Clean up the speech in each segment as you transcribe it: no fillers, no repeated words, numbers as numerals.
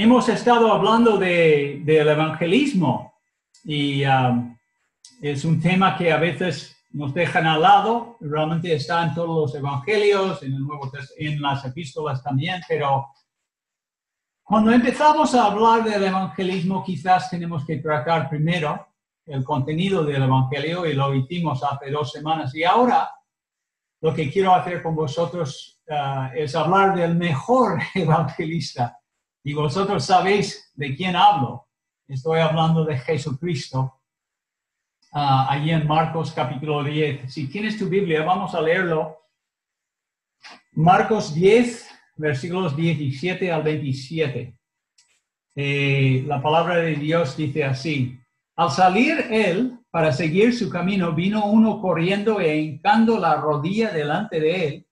Hemos estado hablando del evangelismo y es un tema que a veces nos dejan al lado. Realmente está en todos los evangelios, en el Nuevo Testamento, en las epístolas también, pero cuando empezamos a hablar del evangelismo, quizás tenemos que tratar primero el contenido del evangelio, y lo hicimos hace 2 semanas. Y ahora lo que quiero hacer con vosotros es hablar del mejor evangelista. Y vosotros sabéis de quién hablo. Estoy hablando de Jesucristo. Allí en Marcos capítulo 10. Si tienes tu Biblia, vamos a leerlo. Marcos 10, versículos 17 al 27. La palabra de Dios dice así: Al salir él para seguir su camino, vino uno corriendo e hincando la rodilla delante de él.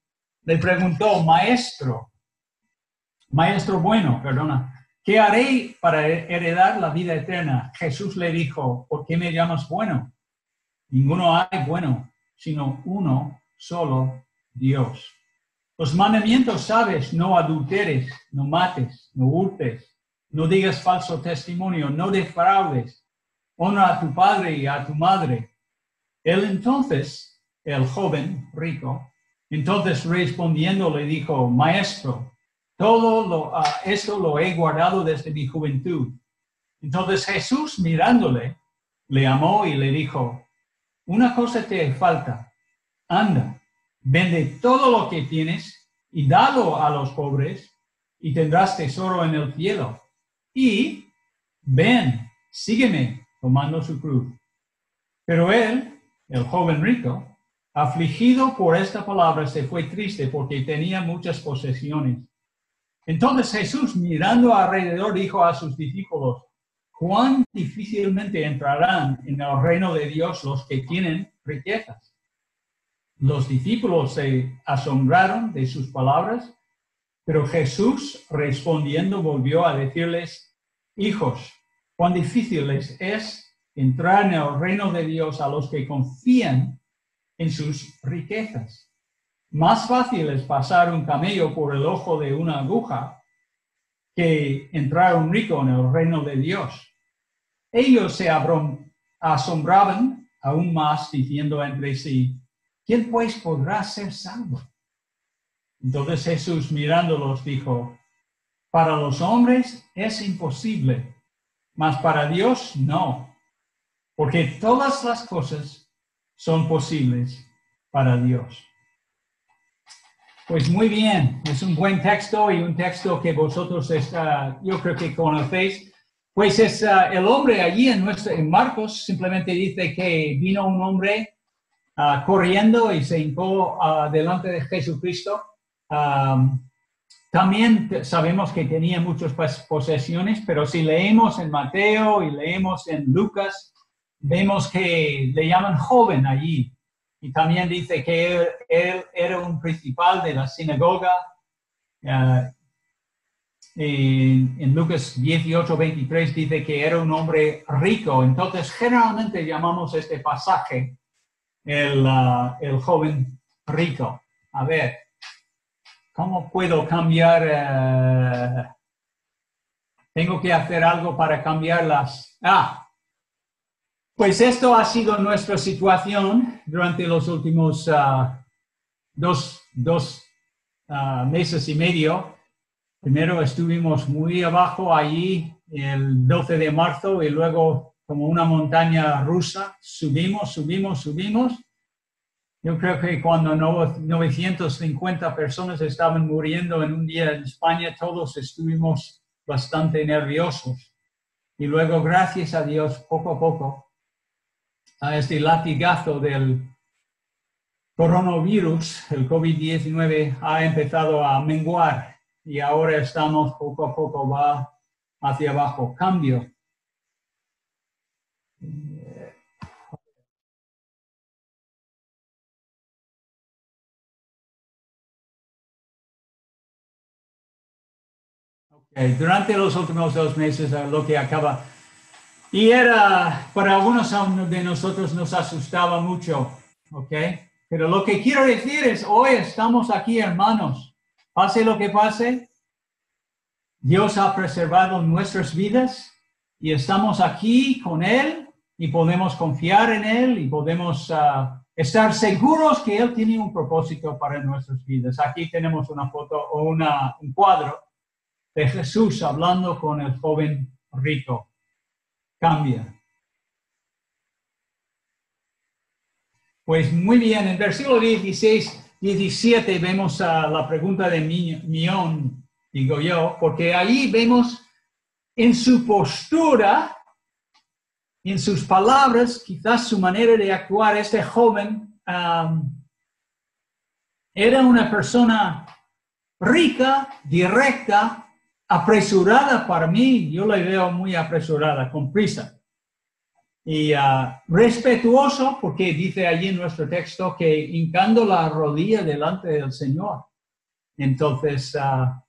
Le preguntó: Maestro bueno, ¿qué haré para heredar la vida eterna? Jesús le dijo: ¿Por qué me llamas bueno? Ninguno hay bueno, sino uno solo, Dios. Los mandamientos sabes: no adulteres, no mates, no hurtes, no digas falso testimonio, no defraudes, honra a tu padre y a tu madre. Él entonces, el joven rico, respondiendo le dijo: Maestro, todo esto lo he guardado desde mi juventud. Entonces Jesús, mirándole, le amó y le dijo: una cosa te falta. Anda, vende todo lo que tienes y dalo a los pobres, y tendrás tesoro en el cielo. Y ven, sígueme, tomando su cruz. Pero él, el joven rico, afligido por esta palabra, se fue triste porque tenía muchas posesiones. Entonces Jesús, mirando alrededor, dijo a sus discípulos: cuán difícilmente entrarán en el reino de Dios los que tienen riquezas. Los discípulos se asombraron de sus palabras, pero Jesús, respondiendo, volvió a decirles: hijos, cuán difícil les es entrar en el reino de Dios a los que confían en sus riquezas. Más fácil es pasar un camello por el ojo de una aguja que entrar un rico en el reino de Dios. Ellos se asombraban aún más, diciendo entre sí: ¿quién pues podrá ser salvo? Entonces Jesús, mirándolos, dijo: para los hombres es imposible, mas para Dios no, porque todas las cosas son posibles para Dios. Pues muy bien, es un buen texto y un texto que vosotros yo creo que conocéis. Pues es el hombre allí en Marcos, simplemente dice que vino un hombre corriendo y se hincó delante de Jesucristo. También sabemos que tenía muchas posesiones, pero si leemos en Mateo y leemos en Lucas, vemos que le llaman joven allí. Y también dice que él era un principal de la sinagoga. En Lucas 18:23 dice que era un hombre rico. Entonces, generalmente llamamos este pasaje el joven rico. A ver, ¿cómo puedo cambiar? Tengo que hacer algo para cambiarlas. Pues esto ha sido nuestra situación durante los últimos dos meses y medio. Primero estuvimos muy abajo allí el 12 de marzo y luego como una montaña rusa, subimos. Yo creo que cuando 950 personas estaban muriendo en un día en España, todos estuvimos bastante nerviosos. Y luego, gracias a Dios, poco a poco, a este latigazo del coronavirus, el COVID-19, ha empezado a menguar y ahora estamos poco a poco va hacia abajo. Cambio. Okay. Durante los últimos 2 meses, lo que acaba... Y para algunos de nosotros nos asustaba mucho, ¿ok? Pero lo que quiero decir es, hoy estamos aquí, hermanos. Pase lo que pase, Dios ha preservado nuestras vidas y estamos aquí con Él y podemos confiar en Él y podemos estar seguros que Él tiene un propósito para nuestras vidas. Aquí tenemos una foto o un cuadro de Jesús hablando con el joven rico. Cambia. Pues muy bien, en versículo 17 vemos la pregunta de Millón, digo yo, porque ahí vemos en su postura, en sus palabras, quizás su manera de actuar, este joven era una persona rica, directa, apresurada para mí. Yo la veo muy apresurada, con prisa. Y respetuoso, porque dice allí en nuestro texto que hincando la rodilla delante del Señor. Entonces,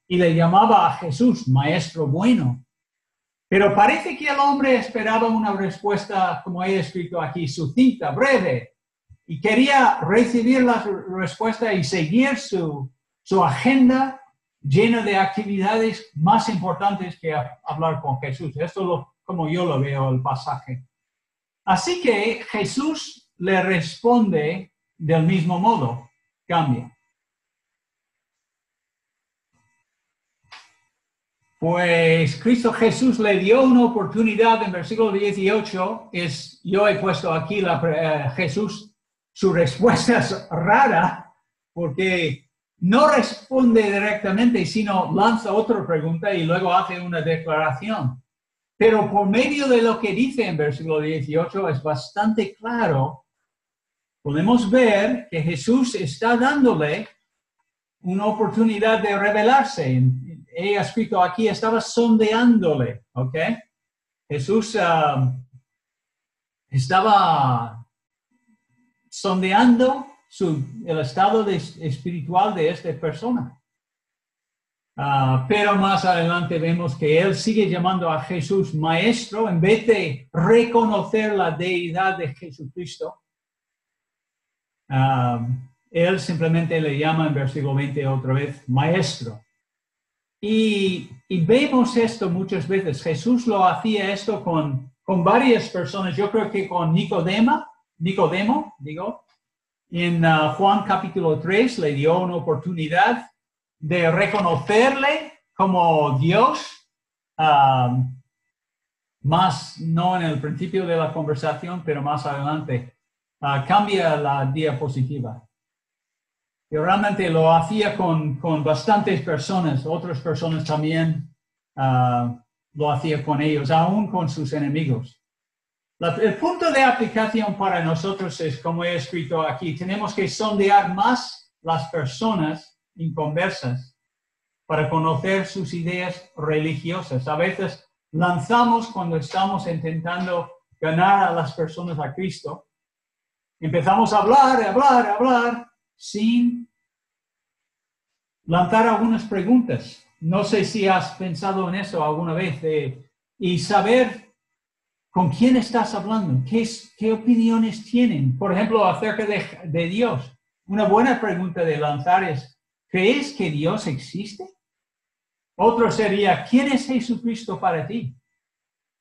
y le llamaba a Jesús maestro bueno. Pero parece que el hombre esperaba una respuesta, como he escrito aquí, sucinta, breve, y quería recibir la respuesta y seguir su agenda llena de actividades más importantes que hablar con Jesús. Esto es como yo lo veo el pasaje. Así que Jesús le responde del mismo modo, cambia. Pues Cristo Jesús le dio una oportunidad en versículo 18. Yo he puesto aquí Jesús, su respuesta es rara porque no responde directamente, sino lanza otra pregunta y luego hace una declaración. Pero por medio de lo que dice en versículo 18 es bastante claro. Podemos ver que Jesús está dándole una oportunidad de revelarse. He escrito aquí, estaba sondeándole, ¿ok? Jesús estaba sondeando el estado espiritual de esta persona. Pero más adelante vemos que él sigue llamando a Jesús maestro en vez de reconocer la deidad de Jesucristo. Él simplemente le llama en versículo 20 otra vez maestro. Y vemos esto muchas veces. Jesús lo hacía esto con varias personas. Yo creo que con Nicodemo, en Juan capítulo 3 le dio una oportunidad de reconocerle como Dios, más no en el principio de la conversación, pero más adelante. Cambia la diapositiva. Y realmente lo hacía con bastantes personas, otras personas también lo hacía con ellos, aún con sus enemigos. El punto de aplicación para nosotros es, como he escrito aquí, tenemos que sondear más las personas inconversas para conocer sus ideas religiosas. A veces lanzamos cuando estamos intentando ganar a las personas a Cristo. Empezamos a hablar, sin lanzar algunas preguntas. No sé si has pensado en eso alguna vez, y saber con quién estás hablando, qué opiniones tienen. Por ejemplo, acerca de Dios. Una buena pregunta de lanzar es, ¿crees que Dios existe? Otro sería, ¿quién es Jesucristo para ti?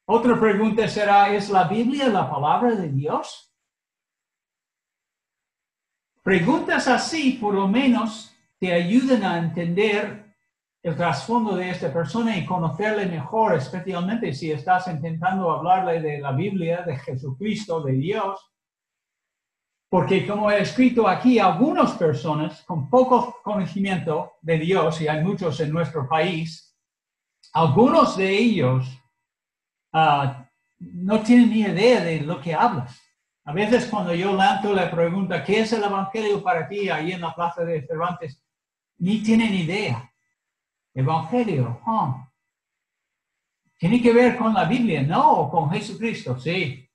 Otra pregunta será, ¿es la Biblia la palabra de Dios? Preguntas así, por lo menos, te ayudan a entender el trasfondo de esta persona y conocerle mejor, especialmente si estás intentando hablarle de la Biblia, de Jesucristo, de Dios. Porque como he escrito aquí, algunas personas con poco conocimiento de Dios, y hay muchos en nuestro país, algunos de ellos no tienen ni idea de lo que hablas. A veces cuando yo lanzo la pregunta, ¿qué es el Evangelio para ti? Ahí en la plaza de Cervantes, ni tienen idea. Evangelio, ¿tiene que ver con la Biblia? No, con Jesucristo, sí.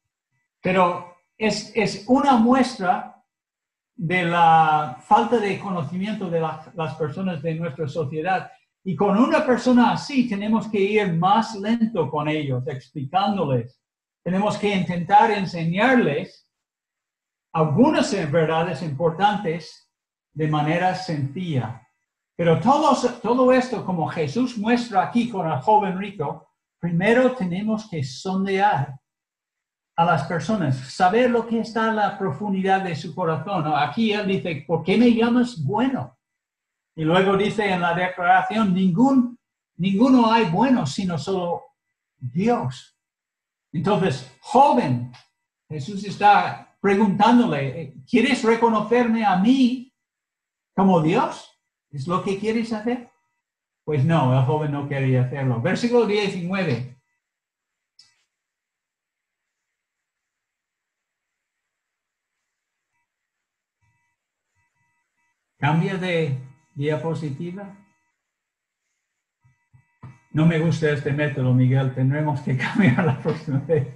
Pero es una muestra de la falta de conocimiento de las personas de nuestra sociedad. Y con una persona así tenemos que ir más lento con ellos, explicándoles. Tenemos que intentar enseñarles algunas verdades importantes de manera sencilla. Pero todo esto, como Jesús muestra aquí con el joven rico, primero tenemos que sondear a las personas, saber lo que está en la profundidad de su corazón. Aquí él dice, ¿por qué me llamas bueno? Y luego dice en la declaración, ninguno hay bueno, sino solo Dios. Entonces, joven, Jesús está preguntándole, ¿quieres reconocerme a mí como Dios? ¿Es lo que quieres hacer? Pues no, el joven no quería hacerlo. Versículo 19. Cambia de diapositiva. No me gusta este método, Miguel. Tendremos que cambiar la próxima vez.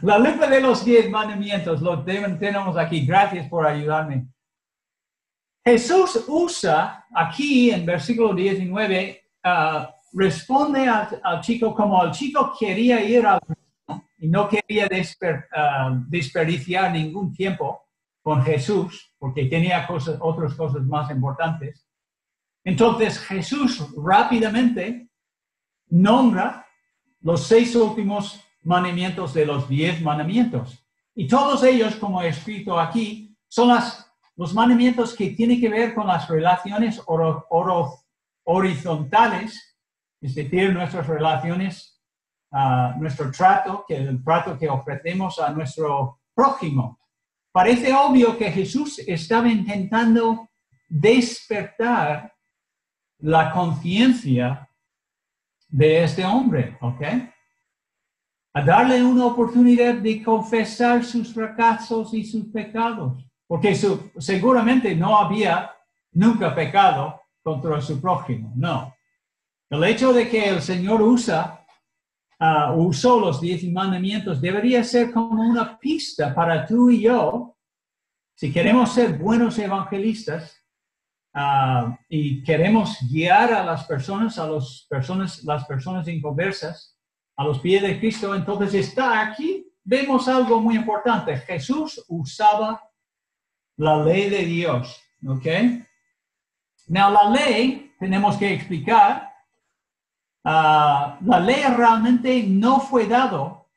La lista de los 10 mandamientos lo tenemos aquí. Gracias por ayudarme. Jesús usa aquí en versículo 19, responde al chico como el chico quería ir al y no quería desperdiciar ningún tiempo con Jesús, porque tenía otras cosas más importantes. Entonces Jesús rápidamente nombra los 6 últimos mandamientos de los 10 mandamientos. Y todos ellos, como he escrito aquí, son los mandamientos que tienen que ver con las relaciones horizontales, es decir, nuestras relaciones, nuestro trato, el trato que ofrecemos a nuestro prójimo. Parece obvio que Jesús estaba intentando despertar la conciencia de este hombre, ¿ok? A darle una oportunidad de confesar sus fracasos y sus pecados, porque seguramente no había nunca pecado contra su prójimo, no. El hecho de que el Señor usó los 10 mandamientos debería ser como una pista para tú y yo, si queremos ser buenos evangelistas, y queremos guiar a las personas inconversas a los pies de Cristo. Entonces está aquí, vemos algo muy importante. Jesús usaba la ley de Dios, ¿ok? Now, la ley, tenemos que explicar, la ley realmente no fue dado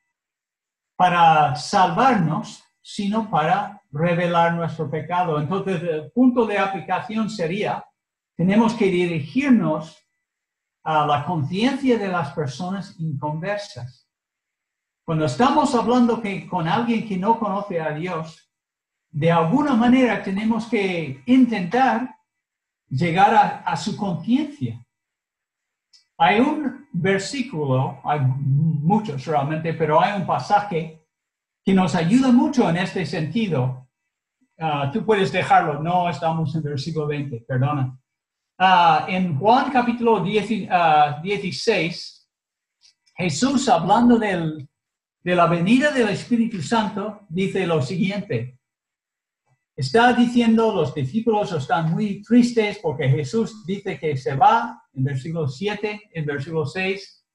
para salvarnos, sino para revelar nuestro pecado. Entonces, el punto de aplicación sería, tenemos que dirigirnos a la conciencia de las personas inconversas. Cuando estamos hablando con alguien que no conoce a Dios, de alguna manera tenemos que intentar llegar a su conciencia. Hay un versículo, hay muchos realmente, pero hay un pasaje que nos ayuda mucho en este sentido. Tú puedes dejarlo, no estamos en versículo 20, perdona. En Juan capítulo 16, Jesús, hablando de la venida del Espíritu Santo, dice lo siguiente. Está diciendo, los discípulos están muy tristes porque Jesús dice que se va, en versículo 7, en versículo 6,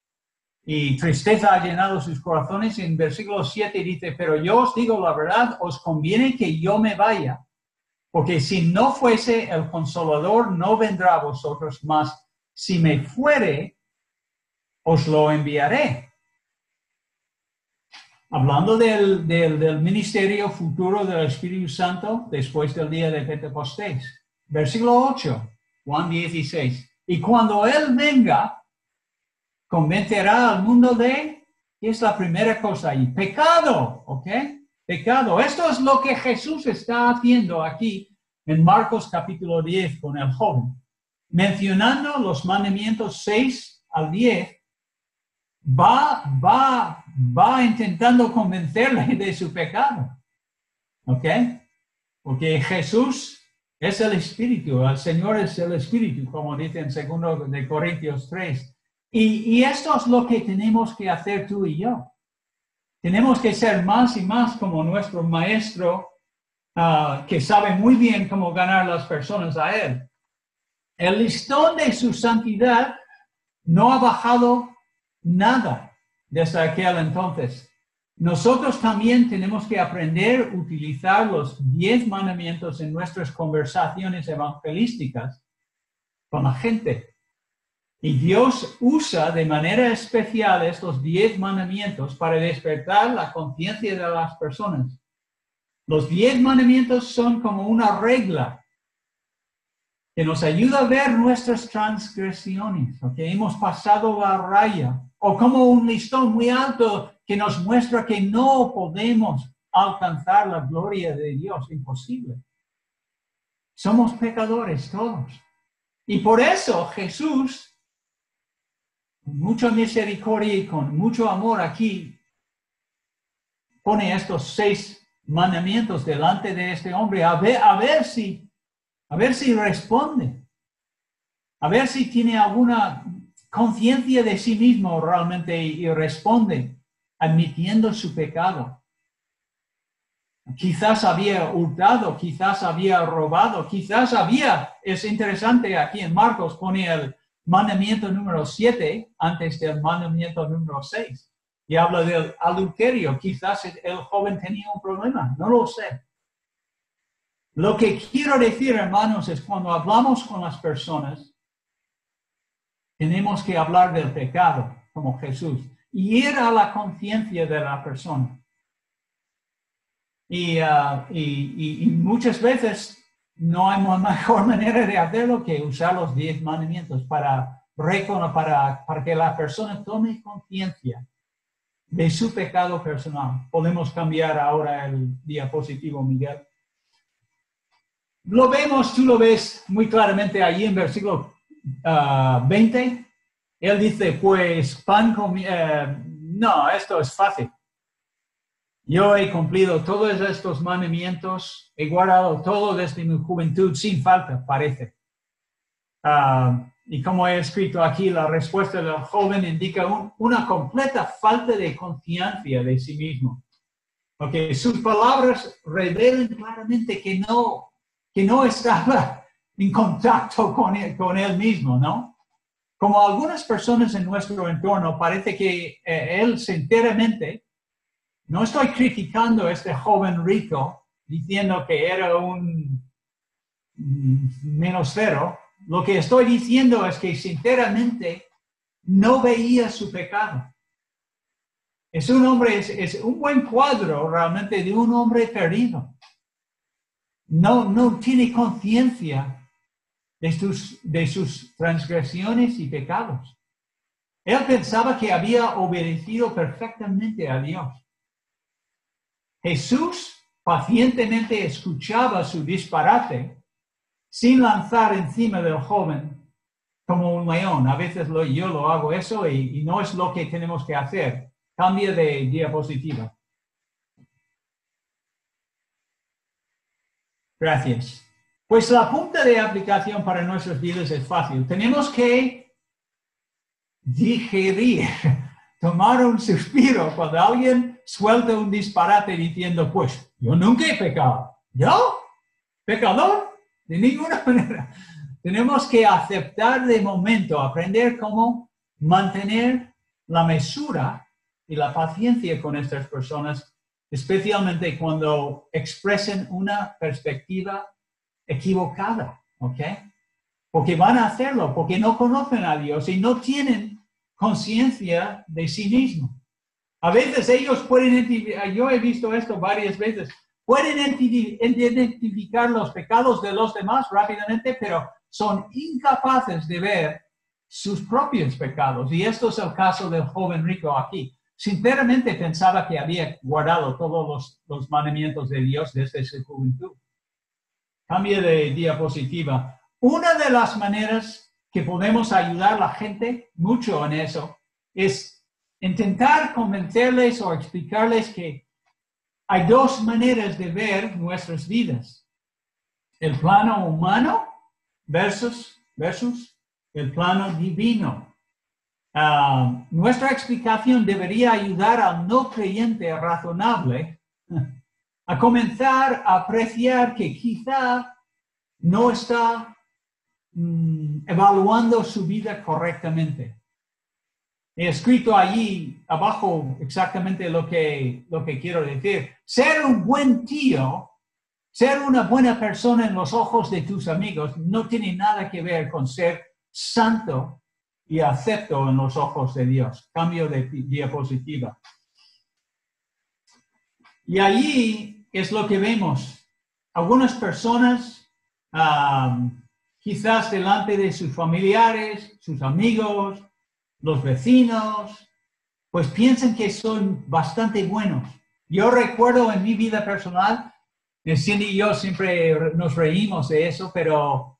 y tristeza ha llenado sus corazones. En versículo 7 dice, pero yo os digo la verdad, os conviene que yo me vaya, porque si no fuese el Consolador, no vendrá a vosotros, mas si me fuere, os lo enviaré. Hablando del ministerio futuro del Espíritu Santo después del día de Pentecostés. Versículo 8, Juan 16. Y cuando Él venga, convencerá al mundo ¿qué es la primera cosa ahí? Pecado, ¿ok? Pecado. Esto es lo que Jesús está haciendo aquí en Marcos capítulo 10 con el joven. Mencionando los mandamientos 6 al 10, va intentando convencerle de su pecado, ¿ok? Porque Jesús es el Espíritu, el Señor es el Espíritu, como dice en 2 de Corintios 3. Y esto es lo que tenemos que hacer tú y yo. Tenemos que ser más y más como nuestro maestro, que sabe muy bien cómo ganar las personas a Él. El listón de su santidad no ha bajado nada desde aquel entonces. Nosotros también tenemos que aprender a utilizar los 10 mandamientos en nuestras conversaciones evangelísticas con la gente. Y Dios usa de manera especial estos 10 mandamientos para despertar la conciencia de las personas. Los 10 mandamientos son como una regla que nos ayuda a ver nuestras transgresiones, ¿ok? Hemos pasado la raya, o como un listón muy alto que nos muestra que no podemos alcanzar la gloria de Dios, imposible. Somos pecadores todos. Y por eso Jesús, con mucha misericordia y con mucho amor aquí, pone estos 6 mandamientos delante de este hombre a ver si responde, a ver si tiene alguna conciencia de sí mismo realmente y responde admitiendo su pecado. Quizás había hurtado, quizás había robado, es interesante aquí en Marcos pone el mandamiento número 7 antes del mandamiento número 6 y habla del adulterio. Quizás el joven tenía un problema, no lo sé. Lo que quiero decir, hermanos, es cuando hablamos con las personas, tenemos que hablar del pecado como Jesús y ir a la conciencia de la persona. Y muchas veces no hay mejor manera de hacerlo que usar los 10 mandamientos para que la persona tome conciencia de su pecado personal. Podemos cambiar ahora el diapositivo, Miguel. Lo vemos, tú lo ves muy claramente allí en versículo 20. Él dice, pues no, esto es fácil. Yo he cumplido todos estos mandamientos, he guardado todo desde mi juventud sin falta, parece. Y como he escrito aquí, la respuesta del joven indica una completa falta de confianza de sí mismo. Porque sus palabras revelan claramente que no estaba en contacto con él mismo, ¿no? Como algunas personas en nuestro entorno, parece que él sinceramente. No estoy criticando a este joven rico diciendo que era un menos cero. Lo que estoy diciendo es que sinceramente no veía su pecado. Es un buen cuadro realmente de un hombre perdido. No tiene conciencia de sus transgresiones y pecados. Él pensaba que había obedecido perfectamente a Dios. Jesús pacientemente escuchaba su disparate sin lanzar encima del joven como un león. A veces yo lo hago eso y no es lo que tenemos que hacer. Cambia de diapositiva. Gracias. Pues la punta de aplicación para nuestras vidas es fácil. Tenemos que digerir, tomar un suspiro cuando alguien suelta un disparate diciendo, pues, yo nunca he pecado. ¿Yo? ¿Pecador? De ninguna manera. Tenemos que aceptar de momento, aprender cómo mantener la mesura y la paciencia con estas personas, especialmente cuando expresen una perspectiva equivocada, ¿ok? Porque van a hacerlo, porque no conocen a Dios y no tienen conciencia de sí mismos. A veces ellos pueden identificar, yo he visto esto varias veces, pueden identificar los pecados de los demás rápidamente, pero son incapaces de ver sus propios pecados. Y esto es el caso del joven rico aquí. Sinceramente pensaba que había guardado todos los mandamientos de Dios desde su juventud. Cambio de diapositiva. Una de las maneras que podemos ayudar a la gente mucho en eso es intentar convencerles o explicarles que hay 2 maneras de ver nuestras vidas. El plano humano versus el plano divino. Nuestra explicación debería ayudar al no creyente razonable a comenzar a apreciar que quizá no está evaluando su vida correctamente. He escrito allí abajo exactamente lo que quiero decir. Ser un buen tío Ser una buena persona en los ojos de tus amigos no tiene nada que ver con ser santo y acepto en los ojos de Dios. Cambio de diapositiva. Y allí es lo que vemos. Algunas personas, quizás delante de sus familiares, sus amigos, los vecinos, pues piensan que son bastante buenos. Yo recuerdo en mi vida personal, Cindy y yo siempre nos reímos de eso, pero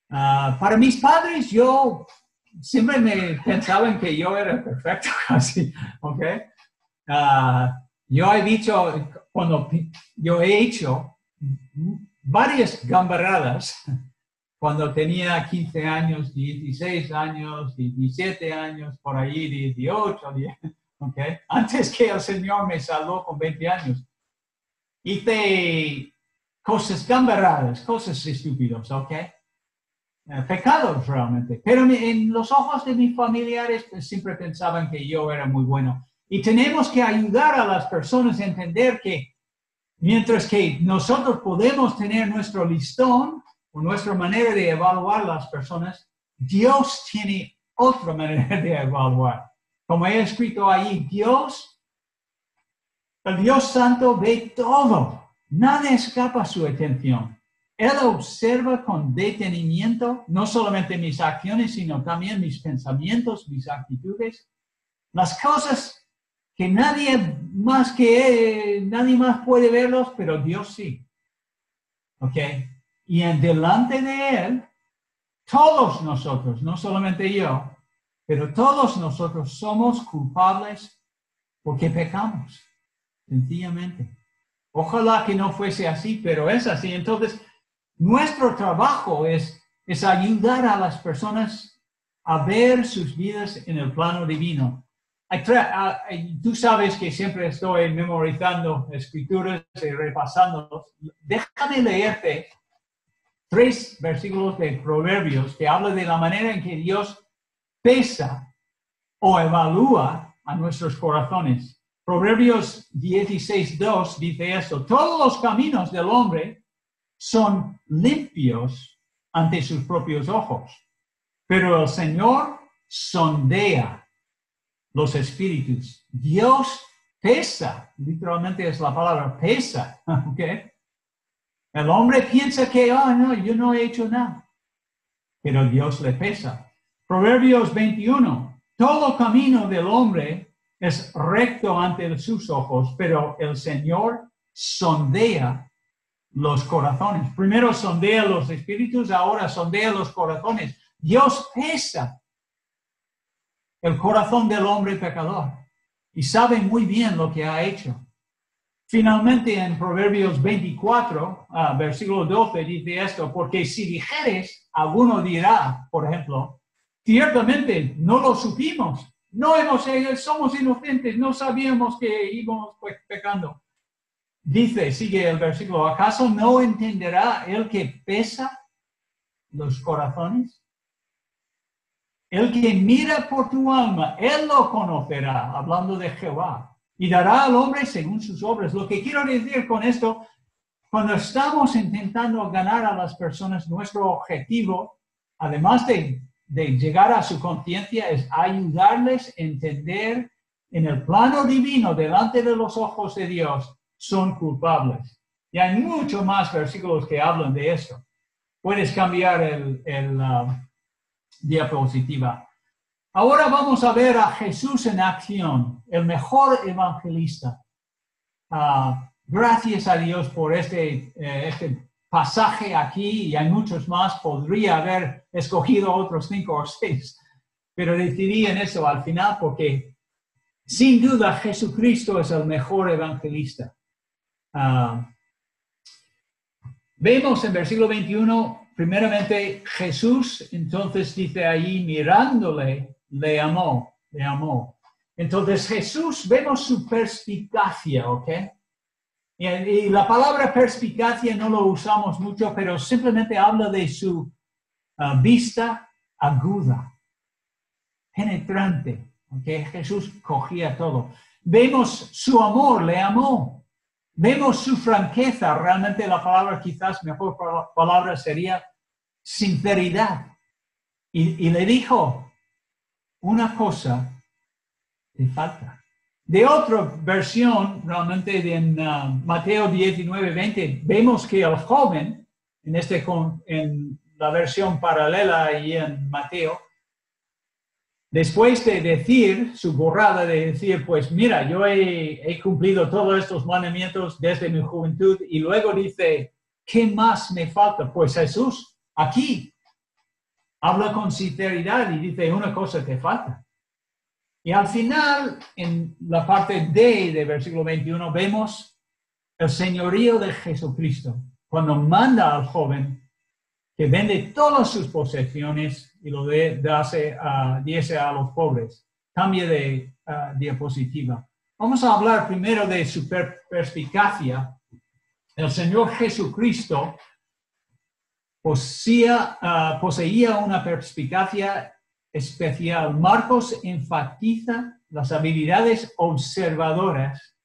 para mis padres yo siempre me pensaban que yo era perfecto casi, ¿ok? Yo he dicho, cuando yo he hecho varias gambaradas cuando tenía 15 años, 16 años, 17 años, por ahí 18, 10, ¿ok? Antes que el Señor me salvó con 20 años. Hice cosas gambaradas, cosas estúpidas, ¿ok? Pecados realmente. Pero en los ojos de mis familiares pues, siempre pensaban que yo era muy bueno. Y tenemos que ayudar a las personas a entender que mientras que nosotros podemos tener nuestro listón o nuestra manera de evaluar a las personas, Dios tiene otra manera de evaluar. Como he escrito ahí, el Dios Santo ve todo. Nada escapa a su atención. Él observa con detenimiento no solamente mis acciones, sino también mis pensamientos, mis actitudes, las cosas que nadie más puede verlos, pero Dios sí. ¿Ok? Y delante de Él, todos nosotros, no solamente yo, pero todos nosotros somos culpables porque pecamos, sencillamente. Ojalá que no fuese así, pero es así. Entonces, nuestro trabajo es ayudar a las personas a ver sus vidas en el plano divino. Tú sabes que siempre estoy memorizando escrituras y repasándolos. Déjame leerte 3 versículos de Proverbios que hablan de la manera en que Dios pesa o evalúa a nuestros corazones. Proverbios 16:2 dice esto: todos los caminos del hombre son limpios ante sus propios ojos, pero el Señor sondea los espíritus. Dios pesa, literalmente es la palabra pesa, ¿ok? El hombre piensa que, no, yo no he hecho nada, pero Dios le pesa. Proverbios 21, todo camino del hombre es recto ante sus ojos, pero el Señor sondea los corazones. Primero sondea los espíritus, ahora sondea los corazones. Dios pesa el corazón del hombre pecador y sabe muy bien lo que ha hecho. Finalmente, en Proverbios 24, versículo 12, dice esto: porque si dijeres, alguno dirá, por ejemplo, ciertamente no lo supimos, somos inocentes, no sabíamos que íbamos pecando. Dice, sigue el versículo: ¿acaso no entenderá el que pesa los corazones? El que mira por tu alma, él lo conocerá, hablando de Jehová, y dará al hombre según sus obras. Lo que quiero decir con esto, cuando estamos intentando ganar a las personas, nuestro objetivo, además de llegar a su conciencia, es ayudarles a entender en el plano divino, delante de los ojos de Dios, son culpables. Y hay muchos más versículos que hablan de esto. Puedes cambiar el diapositiva. Ahora vamos a ver a Jesús en acción, el mejor evangelista. Gracias a Dios por este pasaje aquí, y hay muchos más. Podría haber escogido otros 5 o 6, pero decidí en eso al final porque sin duda Jesucristo es el mejor evangelista. Vemos en versículo 21, primeramente Jesús, entonces dice ahí, mirándole, le amó. Entonces Jesús, vemos su perspicacia, ¿ok? Y la palabra perspicacia no lo usamos mucho, pero simplemente habla de su vista aguda, penetrante, ¿ok? Jesús cogía todo. Vemos su amor, le amó. Vemos su franqueza, realmente la palabra, quizás mejor palabra sería sinceridad. Y le dijo, una cosa te falta. De otra versión, realmente en Mateo 19:20, vemos que el joven, en la versión paralela y en Mateo, después de decir su borrada, de decir, pues mira, yo he cumplido todos estos mandamientos desde mi juventud, y luego dice, ¿qué más me falta? Pues Jesús, aquí, habla con sinceridad y dice, una cosa te falta. Y al final, en la parte D de versículo 21, vemos el señorío de Jesucristo, cuando manda al joven que vende todas sus posesiones y lo diese a los pobres. Cambie de diapositiva. Vamos a hablar primero de su perspicacia. El Señor Jesucristo poseía una perspicacia especial. Marcos enfatiza las habilidades observadores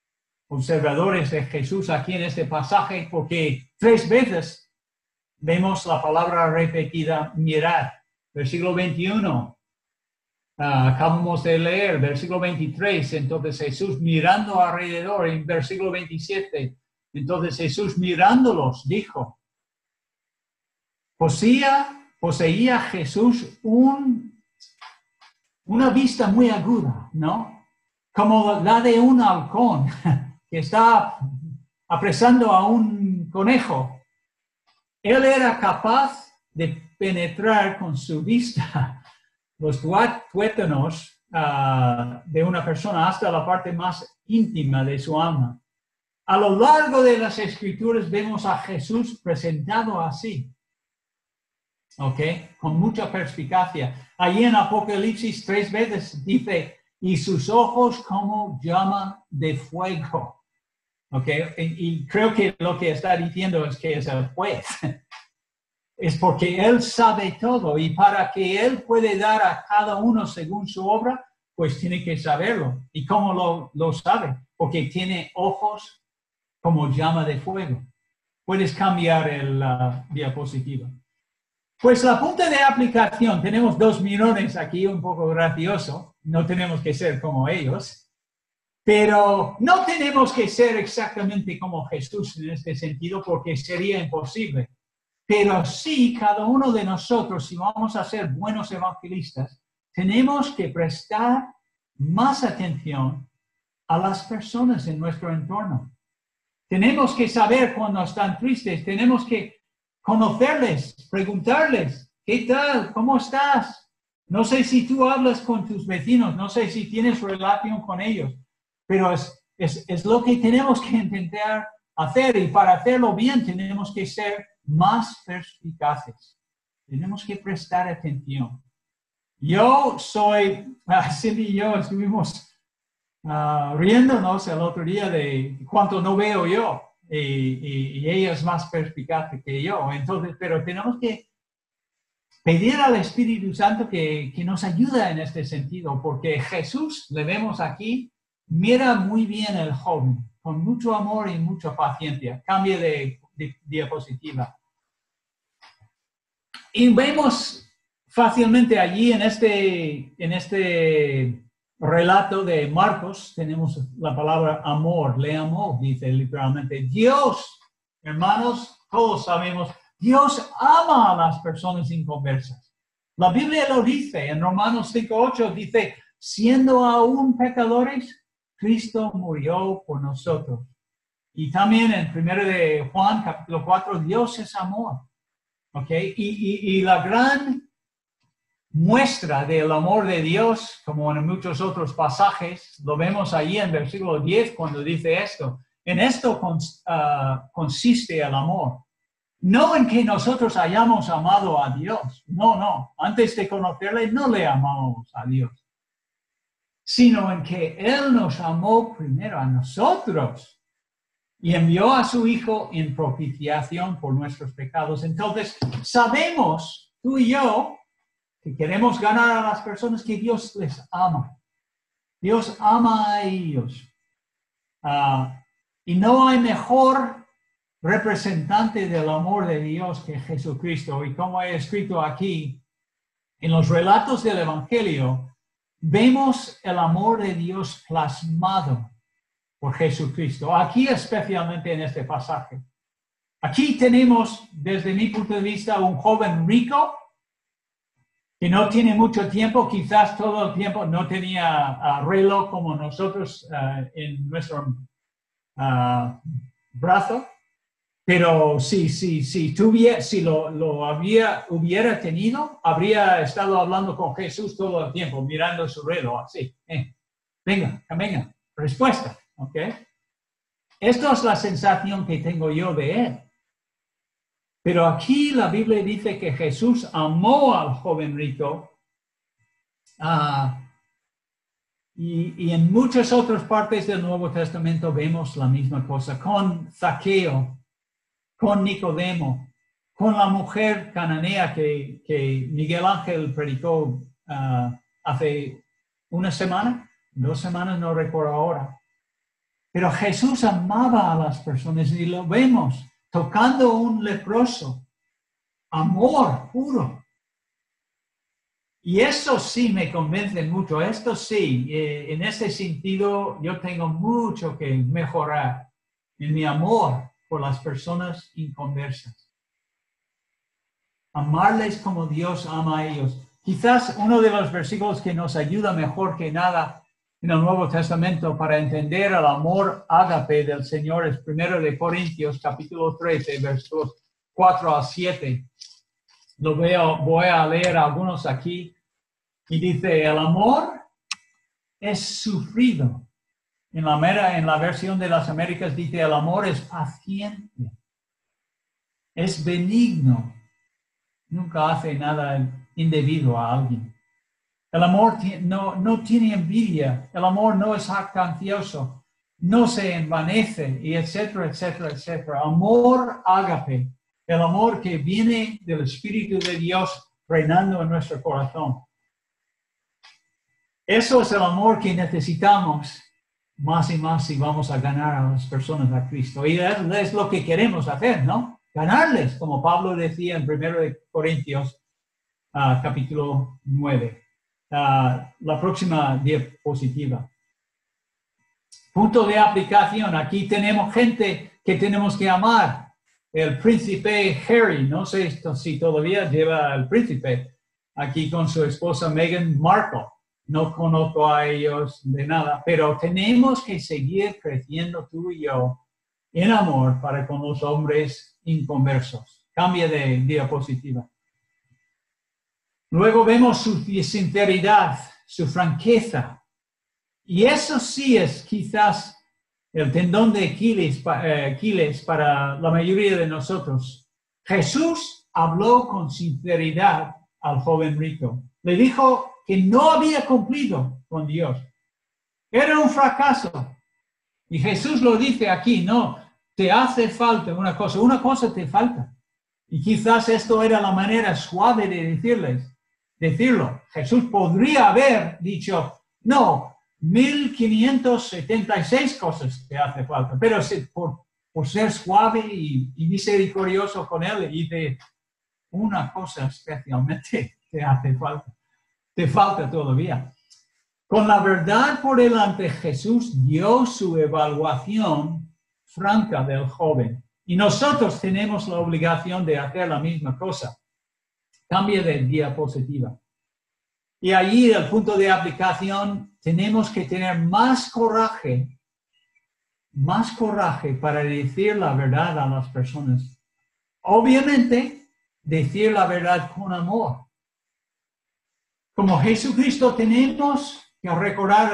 de Jesús aquí en este pasaje, porque 3 veces vemos la palabra repetida, mirar. Versículo 21, acabamos de leer. Versículo 23, entonces Jesús mirando alrededor. En versículo 27, entonces Jesús mirándolos dijo, poseía Jesús una vista muy aguda, ¿no? Como la de un halcón que está apresando a un conejo. Él era capaz de penetrar con su vista los tuétanos de una persona hasta la parte más íntima de su alma. A lo largo de las Escrituras vemos a Jesús presentado así, ¿ok? Con mucha perspicacia. Allí en Apocalipsis 3 veces dice, y sus ojos como llama de fuego. Okay. Y creo que lo que está diciendo es que es el juez. Es porque Él sabe todo, y para que Él puede dar a cada uno según su obra, pues tiene que saberlo. ¿Y cómo lo sabe? Porque tiene ojos como llama de fuego. Puedes cambiar la diapositiva. Pues la punta de aplicación, tenemos 2 mirones aquí, un poco gracioso. No tenemos que ser como ellos. Pero no tenemos que ser exactamente como Jesús en este sentido, porque sería imposible. Pero sí, cada uno de nosotros, si vamos a ser buenos evangelistas, tenemos que prestar más atención a las personas en nuestro entorno. Tenemos que saber cuando están tristes, tenemos que conocerles, preguntarles, ¿qué tal? ¿Cómo estás? No sé si tú hablas con tus vecinos, no sé si tienes relación con ellos. Pero es lo que tenemos que intentar hacer, y para hacerlo bien tenemos que ser más perspicaces. Tenemos que prestar atención. Cindy y yo estuvimos riéndonos el otro día de cuánto no veo yo, y ella es más perspicaz que yo. Entonces, pero tenemos que pedir al Espíritu Santo que nos ayude en este sentido, porque Jesús, le vemos aquí, mira muy bien al joven, con mucho amor y mucha paciencia. Cambie de diapositiva. Y vemos fácilmente allí en este relato de Marcos, tenemos la palabra amor, le amó, dice literalmente. Dios, hermanos, todos sabemos, Dios ama a las personas inconversas. La Biblia lo dice, en Romanos 5:8 dice, siendo aún pecadores, Cristo murió por nosotros. Y también en 1 de Juan, capítulo 4, Dios es amor. ¿Ok? Y la gran muestra del amor de Dios, como en muchos otros pasajes, lo vemos ahí en versículo 10 cuando dice esto. En esto consiste el amor. No en que nosotros hayamos amado a Dios. No. Antes de conocerle, no le amamos a Dios, sino en que Él nos amó primero a nosotros y envió a su Hijo en propiciación por nuestros pecados. Entonces, sabemos, tú y yo, que queremos ganar a las personas, que Dios les ama. Dios ama a ellos. Y no hay mejor representante del amor de Dios que Jesucristo. Y como he escrito aquí, en los relatos del Evangelio, vemos el amor de Dios plasmado por Jesucristo. Aquí especialmente en este pasaje. Aquí tenemos, desde mi punto de vista, un joven rico que no tiene mucho tiempo, quizás todo el tiempo no tenía reloj como nosotros en nuestro brazo, pero si hubiera tenido, habría estado hablando con Jesús todo el tiempo, mirando su reloj, así. Venga, respuesta, ¿ok? Esto es la sensación que tengo yo de él. Pero aquí la Biblia dice que Jesús amó al joven rico y en muchas otras partes del Nuevo Testamento vemos la misma cosa con Zaqueo, con Nicodemo, con la mujer cananea que Miguel Ángel predicó hace una semana, 2 semanas, no recuerdo ahora. Pero Jesús amaba a las personas y lo vemos tocando un leproso. Amor puro. Y eso sí me convence mucho. Esto sí, en ese sentido yo tengo mucho que mejorar en mi amor por las personas inconversas. Amarles como Dios ama a ellos. Quizás uno de los versículos que nos ayuda mejor que nada en el Nuevo Testamento para entender el amor ágape del Señor es 1 Corintios capítulo 13, versículos 4 a 7. Voy a leer algunos aquí. Y dice, el amor es sufrido. En la versión de las Américas dice, el amor es paciente. Es benigno. Nunca hace nada indebido a alguien. El amor no tiene envidia. El amor no es jactancioso. No se envanece, y etcétera, etcétera, etcétera. Amor ágape. El amor que viene del Espíritu de Dios reinando en nuestro corazón. Eso es el amor que necesitamos más y más si vamos a ganar a las personas a Cristo. Y es lo que queremos hacer, ¿no? Ganarles, como Pablo decía en 1 Corintios capítulo 9. La próxima diapositiva. Punto de aplicación. Aquí tenemos gente que tenemos que amar. El príncipe Harry, no sé si todavía lleva el príncipe, aquí con su esposa Meghan Markle. No conozco a ellos de nada, pero tenemos que seguir creciendo tú y yo en amor para con los hombres inconversos. Cambia de diapositiva. Luego vemos su sinceridad, su franqueza. Y eso sí es quizás el tendón de Aquiles para la mayoría de nosotros. Jesús habló con sinceridad al joven rico. Le dijo que no había cumplido con Dios. Era un fracaso. Y Jesús lo dice aquí, no, te hace falta una cosa te falta. Y quizás esto era la manera suave de decirlo. Jesús podría haber dicho, no, 1576 cosas te hace falta, pero por ser suave y misericordioso con él, dice, una cosa especialmente te hace falta. Te falta todavía. Con la verdad por delante, Jesús dio su evaluación franca del joven. Y nosotros tenemos la obligación de hacer la misma cosa. Cambia de diapositiva. Y allí, el punto de aplicación, tenemos que tener más coraje para decir la verdad a las personas. Obviamente, decir la verdad con amor. Como Jesucristo tenemos que recordar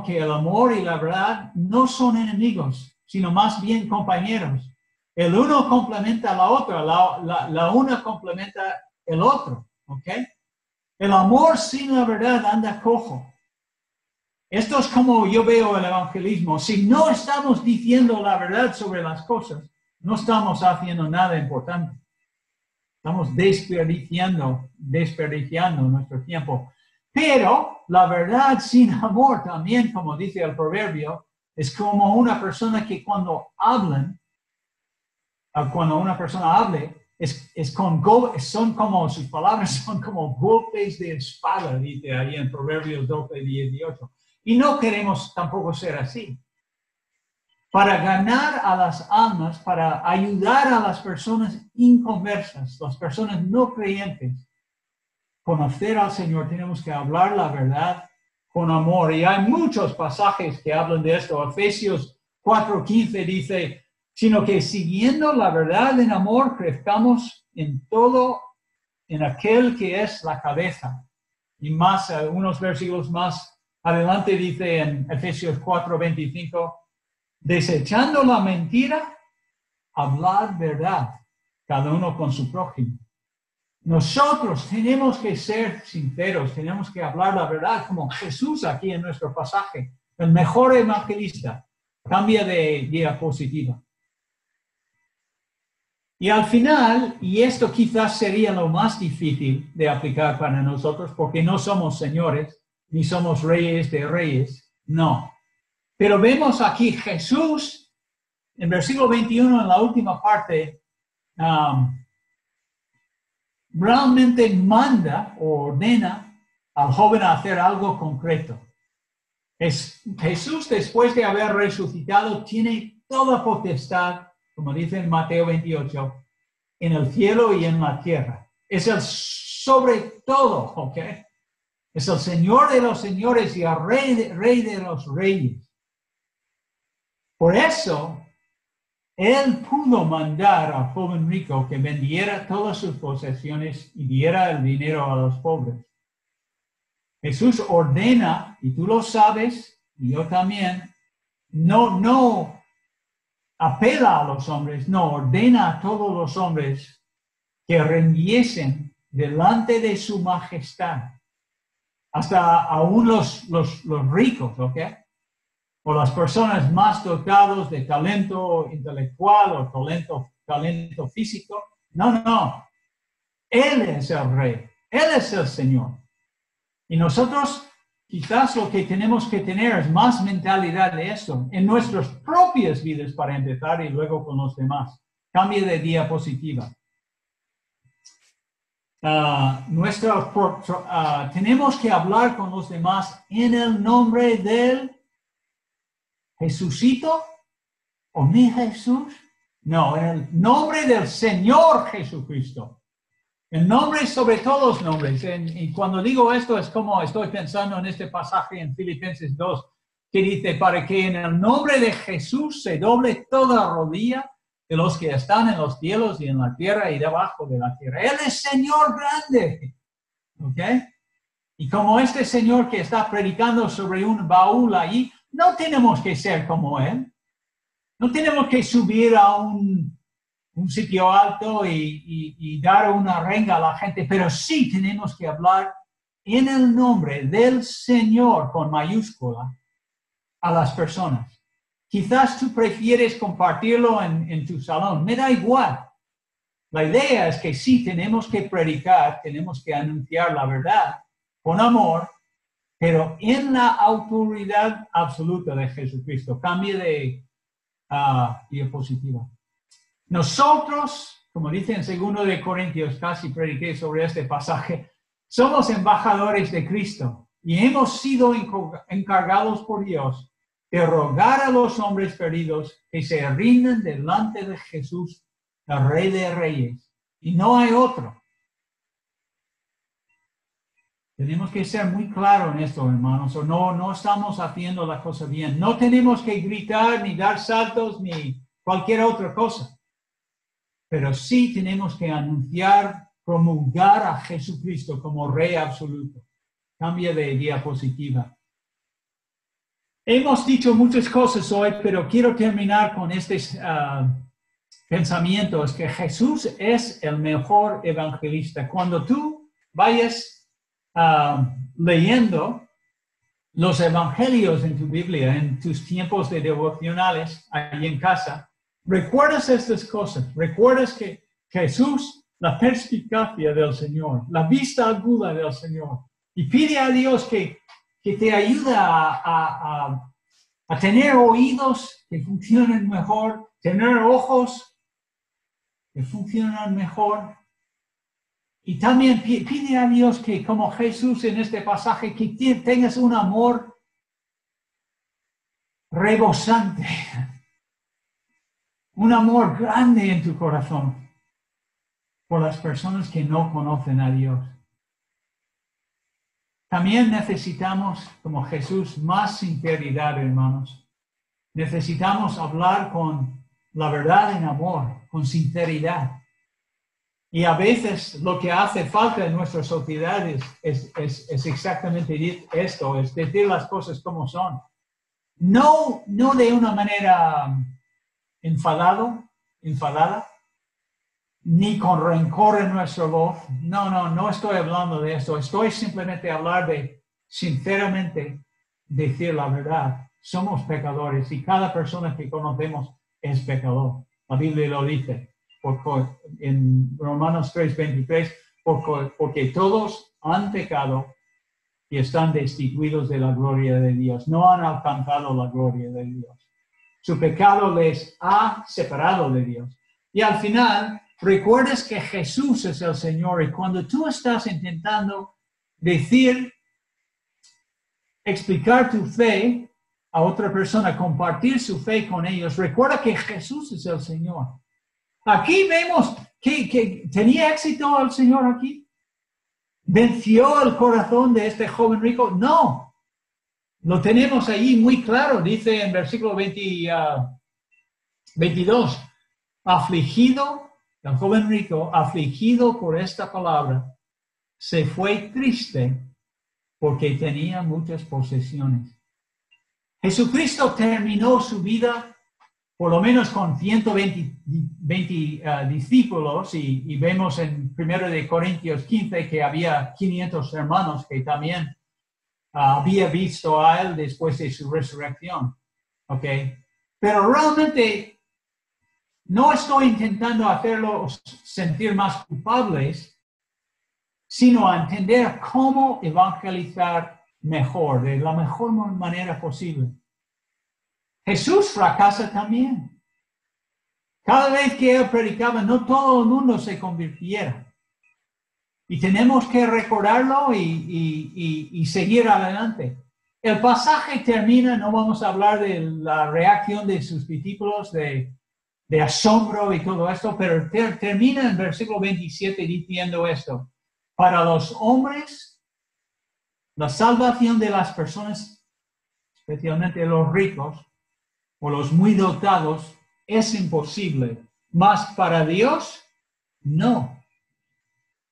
que el amor y la verdad no son enemigos, sino más bien compañeros. El uno complementa a la otra, la una complementa el otro, ¿ok? El amor sin la verdad anda cojo. Esto es como yo veo el evangelismo. Si no estamos diciendo la verdad sobre las cosas, no estamos haciendo nada importante. Estamos desperdiciando nuestro tiempo. Pero la verdad sin amor también, como dice el proverbio, Es como una persona que cuando una persona hable, son como, sus palabras son como golpes de espada, dice ahí en Proverbios 12:18. Y no queremos tampoco ser así. Para ganar a las almas, para ayudar a las personas inconversas, las personas no creyentes, conocer al Señor, tenemos que hablar la verdad con amor. Y hay muchos pasajes que hablan de esto. Efesios 4:15 dice, sino que siguiendo la verdad en amor, crezcamos en todo en aquel que es la cabeza. Y más, unos versículos más adelante dice en Efesios 4:25, desechando la mentira, hablar verdad, cada uno con su prójimo. Nosotros tenemos que ser sinceros, tenemos que hablar la verdad, como Jesús aquí en nuestro pasaje, el mejor evangelista. Cambia de diapositiva. Y al final, y esto quizás sería lo más difícil de aplicar para nosotros, porque no somos señores, ni somos reyes de reyes, no. Pero vemos aquí Jesús, en versículo 21, en la última parte, realmente manda o ordena al joven a hacer algo concreto. Jesús, después de haber resucitado, tiene toda potestad, como dice en Mateo 28, en el cielo y en la tierra. Es el sobre todo, ¿ok? Es el Señor de los señores y el Rey de los reyes. Por eso, Él pudo mandar al joven rico que vendiera todas sus posesiones y diera el dinero a los pobres. Jesús ordena, y tú lo sabes, y yo también, no apela a los hombres, no, ordena a todos los hombres que rindiesen delante de su majestad, hasta aún los ricos, ¿ok? O las personas más dotadas de talento intelectual o talento físico. No. Él es el Rey. Él es el Señor. Y nosotros quizás lo que tenemos que tener es más mentalidad de esto en nuestras propias vidas para empezar y luego con los demás. Cambie de diapositiva. Tenemos que hablar con los demás en el nombre del Jesucito o mi Jesús. No, en el nombre del Señor Jesucristo. El nombre sobre todos los nombres. Y cuando digo esto es como estoy pensando en este pasaje en Filipenses 2, que dice, para que en el nombre de Jesús se doble toda rodilla de los que están en los cielos y en la tierra y debajo de la tierra. Él es Señor grande. ¿Ok? Y como este Señor que está predicando sobre un baúl ahí, no tenemos que ser como Él. No tenemos que subir a un sitio alto y dar una renga a la gente, pero sí tenemos que hablar en el nombre del Señor con mayúscula a las personas. Quizás tú prefieres compartirlo en tu salón, me da igual. La idea es que sí tenemos que predicar, tenemos que anunciar la verdad con amor, pero en la autoridad absoluta de Jesucristo. Cambie de diapositiva. Nosotros, como dice en 2 de Corintios, casi prediqué sobre este pasaje, somos embajadores de Cristo y hemos sido encargados por Dios de rogar a los hombres perdidos que se rindan delante de Jesús, el Rey de Reyes. Y no hay otro. Tenemos que ser muy claros en esto, hermanos, o no estamos haciendo la cosa bien. No tenemos que gritar, ni dar saltos, ni cualquier otra cosa. Pero sí tenemos que anunciar, promulgar a Jesucristo como Rey absoluto. Cambia de diapositiva. Hemos dicho muchas cosas hoy, pero quiero terminar con este pensamiento. Es que Jesús es el mejor evangelista. Cuando tú vayas leyendo los evangelios en tu Biblia, en tus tiempos de devocionales, ahí en casa, recuerdas estas cosas. Recuerdas que Jesús, la perspicacia del Señor, la vista aguda del Señor. Y pide a Dios que te ayude a a tener oídos que funcionen mejor, tener ojos que funcionan mejor. Y también pide a Dios que, como Jesús en este pasaje, que tengas un amor rebosante, un amor grande en tu corazón por las personas que no conocen a Dios. También necesitamos, como Jesús, más sinceridad, hermanos. Necesitamos hablar con la verdad en amor, con sinceridad. Y a veces lo que hace falta en nuestras sociedades es exactamente esto, es decir las cosas como son. No de una manera enfadada, ni con rencor en nuestra voz. No estoy hablando de esto. Estoy simplemente hablando de, sinceramente, decir la verdad. Somos pecadores y cada persona que conocemos es pecador. La Biblia lo dice en Romanos 3:23, porque todos han pecado y están destituidos de la gloria de Dios. No han alcanzado la gloria de Dios. Su pecado les ha separado de Dios. Y al final, recuerdes que Jesús es el Señor. Y cuando tú estás intentando explicar tu fe a otra persona, compartir su fe con ellos, recuerda que Jesús es el Señor. Aquí vemos que tenía éxito el Señor aquí. ¿Venció el corazón de este joven rico? No. Lo tenemos ahí muy claro. Dice en versículo 22, afligido, el joven rico, afligido por esta palabra, se fue triste porque tenía muchas posesiones. Jesucristo terminó su vida por lo menos con 120 discípulos y vemos en 1 de Corintios 15 que había 500 hermanos que también había visto a él después de su resurrección. ¿Okay? Pero realmente no estoy intentando hacerlos sentir más culpables, sino a entender cómo evangelizar mejor, de la mejor manera posible. Jesús fracasa también. Cada vez que él predicaba, no todo el mundo se convirtiera. Y tenemos que recordarlo y seguir adelante. El pasaje termina, no vamos a hablar de la reacción de sus discípulos, de asombro y todo esto, pero termina en versículo 27 diciendo esto. Para los hombres, la salvación de las personas, especialmente los ricos, o los muy dotados, es imposible. Mas para Dios, no.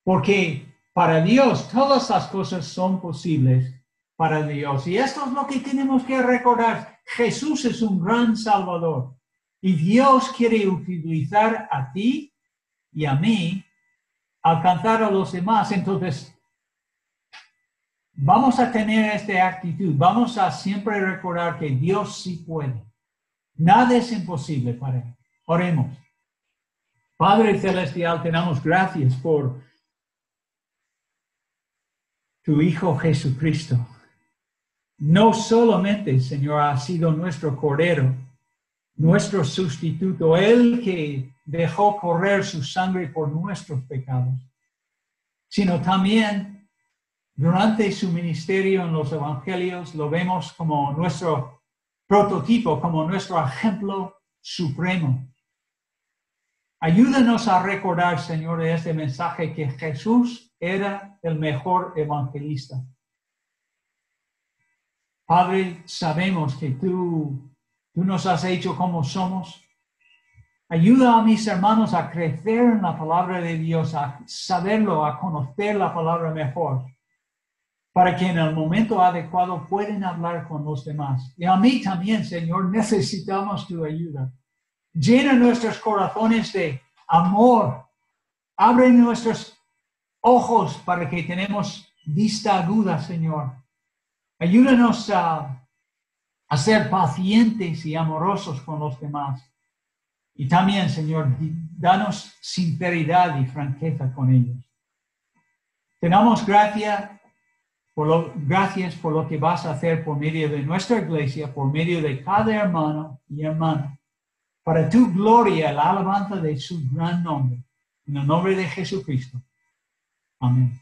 Porque para Dios todas las cosas son posibles para Dios. Y esto es lo que tenemos que recordar. Jesús es un gran Salvador. Y Dios quiere utilizar a ti y a mí, alcanzar a los demás. Entonces, vamos a tener esta actitud. Vamos a siempre recordar que Dios sí puede. Nada es imposible para él. Oremos. Padre Celestial, te damos gracias por tu Hijo Jesucristo. No solamente, Señor, ha sido nuestro Cordero, nuestro sustituto, Él que dejó correr su sangre por nuestros pecados, sino también durante su ministerio en los evangelios lo vemos como nuestro prototipo, como nuestro ejemplo supremo. Ayúdanos a recordar, Señor, de este mensaje que Jesús era el mejor evangelista. Padre, sabemos que tú nos has hecho como somos. Ayuda a mis hermanos a crecer en la palabra de Dios, a saberlo, a conocer la palabra mejor, para que en el momento adecuado puedan hablar con los demás. Y a mí también, Señor, necesitamos tu ayuda. Llena nuestros corazones de amor. Abre nuestros ojos para que tenemos vista aguda, Señor. Ayúdanos a ser pacientes y amorosos con los demás. Y también, Señor, danos sinceridad y franqueza con ellos. Te damos gracias Gracias por lo que vas a hacer por medio de nuestra iglesia, por medio de cada hermano y hermana. Para tu gloria, la alabanza de su gran nombre. En el nombre de Jesucristo. Amén.